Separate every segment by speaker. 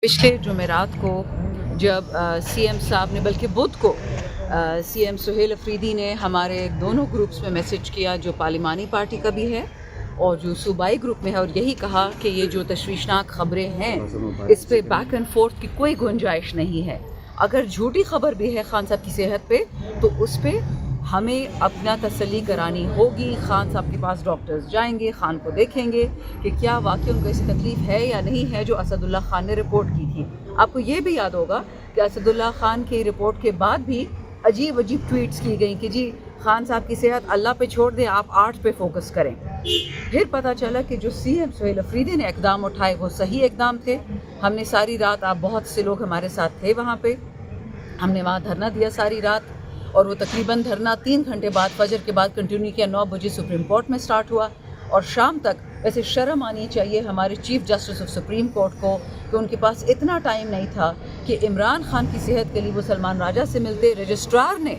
Speaker 1: पिछले जुमेरात को जब सीएम साहब ने बल्कि बुध को सीएम सुहेल अफरीदी ने हमारे दोनों ग्रुप्स में मैसेज किया, जो पार्लिमानी पार्टी का भी है और जो सूबाई ग्रुप में है, और यही कहा कि ये जो तशवीशनाक ख़बरें हैं इस पे बैक एंड फोर्थ की कोई गुंजाइश नहीं है। अगर झूठी खबर भी है खान साहब की सेहत पे तो उस पे हमें अपना तसल्ली करानी होगी। खान साहब के पास डॉक्टर्स जाएंगे, खान को देखेंगे कि क्या वाकई उनको ऐसी तकलीफ़ है या नहीं है जो असदुल्ला खान ने रिपोर्ट की थी। आपको ये भी याद होगा कि असदुल्ला खान की रिपोर्ट के बाद भी अजीब अजीब ट्वीट्स की गई कि जी खान साहब की सेहत अल्लाह पे छोड़ दें, आप आर्ट पे फोकस करें। फिर पता चला कि जो सीएम सुहेल अफरीदी ने इकदाम उठाए वो सही इकदाम थे। हमने सारी रात, आप बहुत से लोग हमारे साथ थे वहाँ पे, हमने वहाँ धरना दिया सारी रात, और वो तकरीबन धरना 3 घंटे बाद फजर के बाद कंटिन्यू किया। 9 बजे सुप्रीम कोर्ट में स्टार्ट हुआ और शाम तक। वैसे शर्म आनी चाहिए हमारे chief justice of supreme court को कि उनके पास इतना टाइम नहीं था कि इमरान खान की सेहत के लिए वो सलमान राजा से मिलते। रजिस्ट्रार ने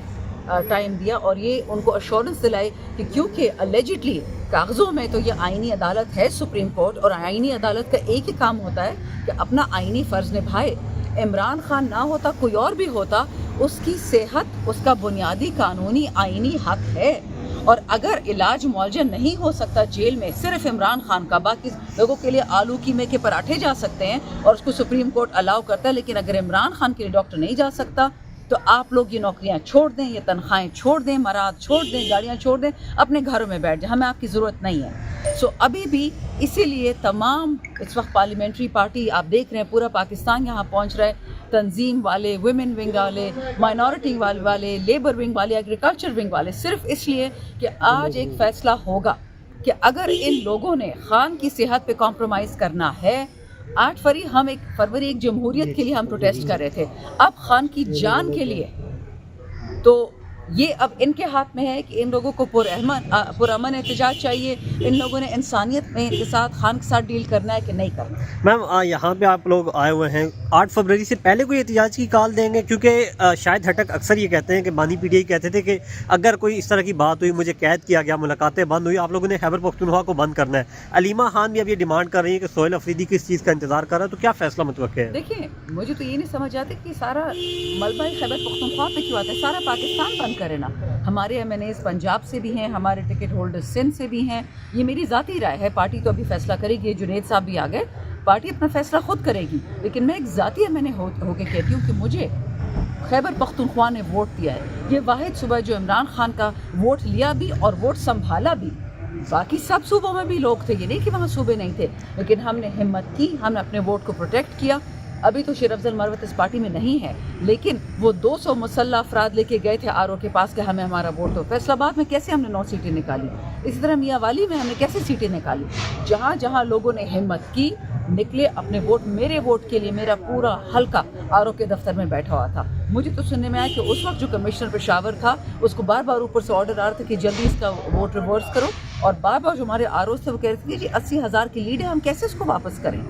Speaker 1: टाइम दिया और ये उनको अश्योरेंस दिलाई कि क्योंकि अलेजिडली कागज़ों में तो ये आईनी अदालत है सुप्रीम कोर्ट, और आईनी अदालत का एक ही काम होता है कि अपना आईनी फ़र्ज़ निभाए। इमरान खान ना होता, कोई और भी होता, उसकी सेहत उसका बुनियादी कानूनी आईनी हक है। और अगर इलाज मुआवजा नहीं हो सकता जेल में सिर्फ इमरान खान का, बाकी लोगों के लिए आलू कीमे के पराठे जा सकते हैं और उसको सुप्रीम कोर्ट अलाउ करता है, लेकिन अगर इमरान खान के लिए डॉक्टर नहीं जा सकता तो आप लोग ये नौकरियां छोड़ दें, ये तनख्वाहें छोड़ दें, मराद छोड़ दें, गाड़ियां छोड़ दें, अपने घरों में बैठ जाएं, हमें आपकी ज़रूरत नहीं है। सो अभी भी इसीलिए तमाम इस वक्त पार्लियामेंट्री पार्टी, आप देख रहे हैं पूरा पाकिस्तान यहाँ पहुँच रहा है, तंजीम वाले, वुमेन विंग वाले, माइनॉरिटी वाले, लेबर विंग वाले, एग्रीकल्चर विंग वाले, सिर्फ इसलिए कि आज एक फ़ैसला होगा कि अगर इन लोगों ने खान की सेहत पे कॉम्प्रोमाइज़ करना है। 8 फरवरी एक जमहूरियत के लिए हम प्रोटेस्ट कर रहे थे, अब खान की जान के लिए। तो ये अब इनके हाथ में है कि इन लोगों को पुरअमन एहतजाज चाहिए, इन लोगों ने इंसानियत में के साथ खान के साथ डील करना है कि नहीं करना।
Speaker 2: मैम यहाँ पे आप लोग आए हुए हैं, 8 फरवरी से पहले कोई एहतजाज की कॉल देंगे? क्योंकि शायद हटक अक्सर ये कहते हैं कि बानी पीटीआई कहते थे कि अगर कोई इस तरह की बात हुई, मुझे कैद किया गया, मुलाकातें बंद हुई, आप लोगों ने खैबर पख्तूनख्वा को बंद करना है। अलीमा खान भी अब ये डिमांड कर रही है कि सुहेल अफरीदी किस चीज़ का इंतजार कर रहा है, तो क्या फैसला मुतवक्किल है?
Speaker 1: देखिए, मुझे तो ये नहीं समझ आती कि सारा मलबा ही खैबर पख्तूनख्वा पे क्यों आता है। सारा पाकिस्तान बंद करे ना। हमारे MNAs पंजाब से भी हैं, हमारे टिकट होल्डर्स सिंध से भी हैं। ये मेरी ज़ाती राय है, पार्टी तो अभी फैसला करेगी। जुनेद साहब भी आ गए, पार्टी अपना फैसला खुद करेगी, लेकिन मैं एक ज़ाती MNA होके कहती हूँ कि मुझे खैबर पख्तूनख्वा ने वोट दिया है। ये वाहिद सूबा जो इमरान खान का वोट लिया भी और वोट संभाला भी। बाकी सब सूबों में भी लोग थे, ये नहीं कि वहाँ सूबे नहीं थे, लेकिन हमने हिम्मत की, हमने अपने वोट को प्रोटेक्ट किया। अभी तो शेर अफजल मरवत इस पार्टी में नहीं है, लेकिन वो 200 मुसल्ला अफराद लेके गए थे RO के पास कि हमें हमारा वोट दो। फैसलाबाद में कैसे हमने 9 सीटें निकाली, इसी तरह मियाँ वाली में हमने कैसे सीटें निकाली। जहाँ जहाँ लोगों ने हिम्मत की, निकले अपने वोट। मेरे वोट के लिए मेरा पूरा हल्का RO के दफ्तर में बैठा हुआ था। मुझे तो सुनने में आया कि उस वक्त जो कमिश्नर पेशावर था उसको बार बार ऊपर से ऑर्डर आ रहा था कि जल्दी इसका वोट रिवर्स करो, और बार बार जो हमारे ROs थे वो कह रहे थे कि 80,000 की लीड है, हम कैसे इसको वापस करें।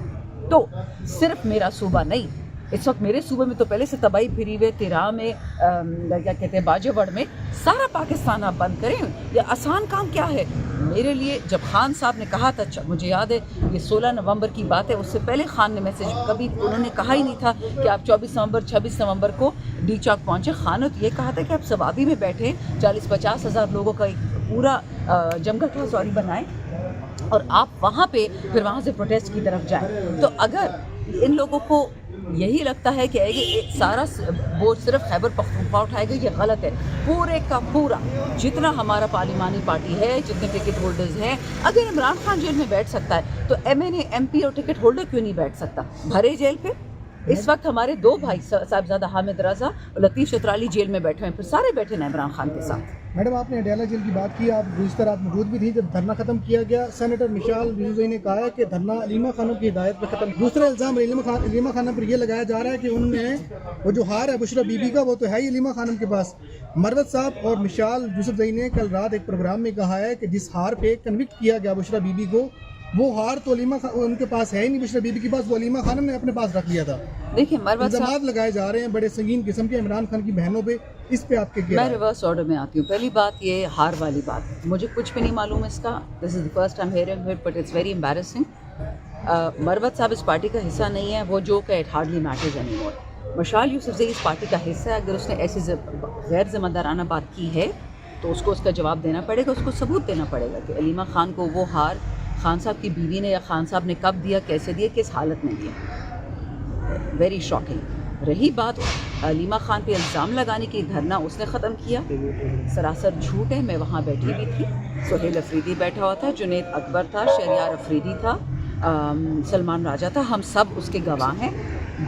Speaker 1: तो सिर्फ मेरा सूबा नहीं, इस वक्त मेरे सूबे में तो पहले से तबाही फिरी हुई, तिरा में, क्या कहते हैं, बाजेवड़ में, सारा पाकिस्तान आप बंद करें। ये आसान काम क्या है मेरे लिए। जब खान साहब ने कहा था, मुझे याद है ये 16 नवंबर की बात है, उससे पहले खान ने मैसेज, कभी उन्होंने कहा ही नहीं था कि आप 24 नवंबर 26 नवंबर को डी चौक पहुँचे। खान ने तो ये कहा था कि आप सवाबी में बैठे 40-50 हज़ार लोगों का एक पूरा जमघट बनाएं और आप वहाँ पे फिर वहाँ से प्रोटेस्ट की तरफ जाएं। तो अगर इन लोगों को यही लगता है कि सारा बोझ सिर्फ खैबर पख्तूनख्वा उठाएगा, ये गलत है। पूरे का पूरा जितना हमारा पार्लिमानी पार्टी है, जितने टिकट होल्डर्स हैं, अगर इमरान खान जेल में बैठ सकता है तो MNA MP और टिकट होल्डर क्यों नहीं बैठ सकता भरे जेल पे। इस वक्त हमारे 2 भाई साहिबजादा हामिद रजा और लतीफ़ चतराली जेल में बैठे हैं, फिर सारे बैठे हैं इमरान खान के साथ।
Speaker 3: मैडम, आपने अडयाला जेल की बात की, आप दूसरी रात मौजूद भी थी जब धरना खत्म किया गया। सेनेटर मिशाल यूसुफजई ने कहा है कि धरना अलीमा खानम की हिदायत पर खत्म। दूसरा इल्ज़ाम अलीमा खानम पर यह लगाया जा रहा है कि उनने वो जो हार है बुशरा बीबी का, वो तो है ही अलीमा खानम के पास। मरवत साहब और मिशाल यूसुफजई ने कल रात एक प्रोग्राम में कहा है कि जिस हार पे कन्विक्ट किया गया बुशरा बीबी को, वो हार तो उनके पास है ही नहीं, बुशरा बीबी के पास, वो अलीमा खानम ने अपने पास रख लिया था।
Speaker 1: देखिए, मरवत साहब
Speaker 3: लगाए जा रहे हैं बड़े संगीन किस्म के इमरान खान की बहनों पे, इस पे आपके क्या?
Speaker 1: मैं रिवर्स ऑर्डर में आती हूँ। पहली बात, ये हार वाली बात मुझे कुछ भी नहीं मालूम इसका। This is the first time hearing it, but it's very embarrassing. Marwat साहब इस पार्टी का हिस्सा नहीं है, वो जो कि it hardly matters any more. मशाल यूसुफजई इस पार्टी का हिस्सा है, अगर उसने ऐसी गैर ज़िम्मेदाराना बात की है तो उसको उसका जवाब देना पड़ेगा, उसको सबूत देना पड़ेगा कि अलीमा खान को वो हार खान साहब की बीवी ने या खान साहब ने कब दिया, कैसे दिया, किस हालत में दिया। Very shocking. रही बात अलीमा खान पे इल्ज़ाम लगाने की, धरना उसने ख़त्म किया, सरासर झूठ है। मैं वहाँ बैठी भी थी, सुहेल अफरीदी बैठा हुआ था, जुनैद अकबर था, शहरियार अफरीदी था, सलमान राजा था, हम सब उसके गवाह हैं।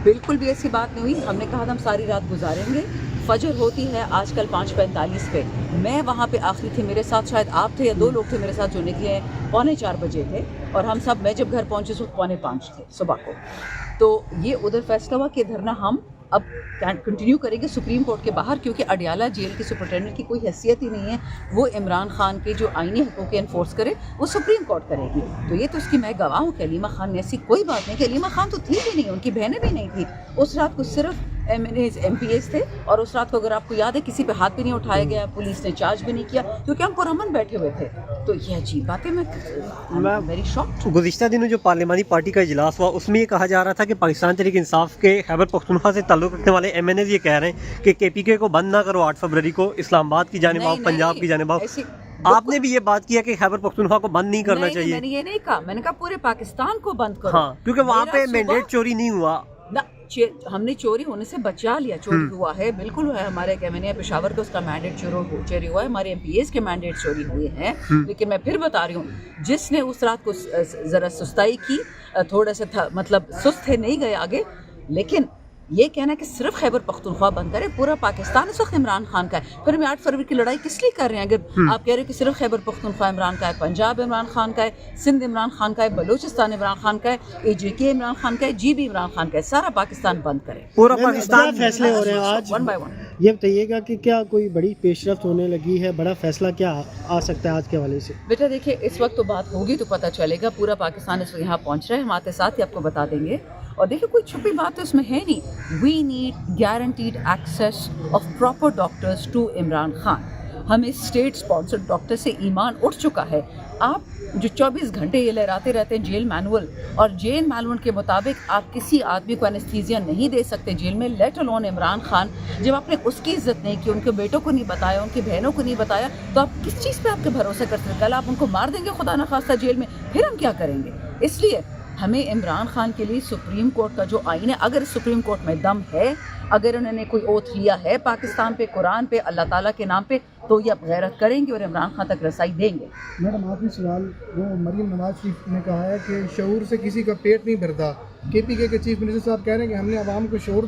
Speaker 1: बिल्कुल भी ऐसी बात नहीं हुई। हमने कहा था हम सारी रात गुजारेंगे, फजर होती है आजकल 5:45 पे, मैं वहाँ पे आखिरी थी, मेरे साथ शायद आप थे या 2 लोग थे मेरे साथ जो निकले, 3:45 बजे थे, और हम सब, मैं जब घर पहुँचे उस वक्त 4:45 थे सुबह को। तो ये उधर फैसला हुआ कि धरना हम अब कंटिन्यू करेंगे सुप्रीम कोर्ट के बाहर, क्योंकि अडियाला जेल के सुपरिटेंडेंट की कोई हैसियत ही नहीं है, वो इमरान खान के जो आईनी हकों के एनफोर्स करे वो सुप्रीम कोर्ट करेगी। तो ये तो उसकी मैं गवाह हूँ कि अलीमा खान ने ऐसी कोई बात नहीं कि अलीमा खान तो थी भी नहीं, उनकी बहनें भी नहीं थी उस रात को, सिर्फ MPAs थे, और उस रात को अगर आपको याद है किसी पे हाथ भी नहीं उठाया गया, पुलिस ने चार्ज भी नहीं किया, क्योंकि हम पुरअमन बैठे हुए थे। तो ये अजीब बात है, मैं वेरी शॉक्ड।
Speaker 2: गुज़िश्ता दिनों जो पार्लिमानी पार्टी का इजलास हुआ उसमें ये कहा जा रहा था कि पाकिस्तान तहरीक इंसाफ के खैबर पख्तूनख्वा से ताल्लुक़ रखने वाले MNAs ये कह रहे हैं कि KPK को बंद ना करो 8 फरवरी को, इस्लामाबाद की जानिब आओ, पंजाब की जानिब आओ। आपने भी ये बात किया कि खैबर पख्तूनख्वा को बंद नहीं करना चाहिए।
Speaker 1: मैंने ये नहीं कहा, मैंने कहा पूरे पाकिस्तान को बंद करो।
Speaker 2: हाँ, क्योंकि वहाँ पे मैंडेट चोरी नहीं हुआ
Speaker 1: ना, हमने चोरी होने से बचा लिया। चोरी हुआ है, बिल्कुल हुआ है। हमारे MNA पेशावर का उसका मैंडेट चोरी हुआ है, हमारे MPAs के मैंडेट चोरी हुए हैं। लेकिन मैं फिर बता रही हूँ, जिसने उस रात को ज़रा सुस्ताई की, थोड़ा सा था, मतलब सुस्त है, नहीं गए आगे। लेकिन ये कहना कि सिर्फ खैबर पख्तूनख्वा बंद करे, पूरा पाकिस्तान इस वक्त इमरान खान का है। फिर मैं 8 फरवरी की लड़ाई किस लिए कर रहे हैं? अगर आप कह रहे हो कि सिर्फ खैबर पख्तूनख्वा इमरान का है, पंजाब इमरान खान का है, सिंध इमरान खान का है, बलूचिस्तान इमरान खान का है, AJK इमरान खान का है, GB इमरान खान का है, सारा पाकिस्तान बंद करे।
Speaker 2: पूरा पाकिस्तान।
Speaker 3: फैसले हो रहे हैं आज
Speaker 1: 1 by 1।
Speaker 3: ये बताइएगा कि क्या कोई बड़ी पेशरफ्त होने लगी है, बड़ा फैसला क्या आ सकता है आज के हवाले से?
Speaker 1: बेटा देखिए, इस वक्त तो बात होगी तो पता चलेगा। पूरा पाकिस्तान इस वक्त यहाँ पहुँच रहा है, हम आते साथ ही आपको बता देंगे। और देखिए, कोई छुपी बात तो इसमें है नहीं। We need guaranteed access of proper doctors to Imran Khan. हमें स्टेट स्पॉन्सर्ड डॉक्टर से ईमान उठ चुका है। आप जो 24 घंटे ये लहराते रहते हैं जेल मैनुअल, और जेल मैनुअल के मुताबिक आप किसी आदमी को एनेस्थीसिया नहीं दे सकते जेल में, लेट अलोन इमरान खान। जब आपने उसकी इज्जत नहीं की, उनके बेटों को नहीं बताया, उनकी बहनों को नहीं बताया, तो आप किस चीज़ पे आपके भरोसा कर सकते? कल आप उनको मार देंगे खुदा न खास्ता जेल में, फिर हम क्या करेंगे? इसलिए हमें इमरान खान के लिए सुप्रीम कोर्ट का जो आईन है, अगर सुप्रीम कोर्ट में दम है, अगर उन्होंने कोई ओथ लिया है पाकिस्तान पे, कुरान पे, अल्लाह ताला के नाम पे, तो ये अब गैरत करेंगे और इमरान खान तक रसाई देंगे।
Speaker 3: मैडम आखिरी सवाल, वो मरीम नवाज शरीफ ने कहा है कि शऊर से किसी का पेट नहीं भरता। KPK के चीफ मिनिस्टर साहब कह रहे हैं कि हमने आवाम को शऊर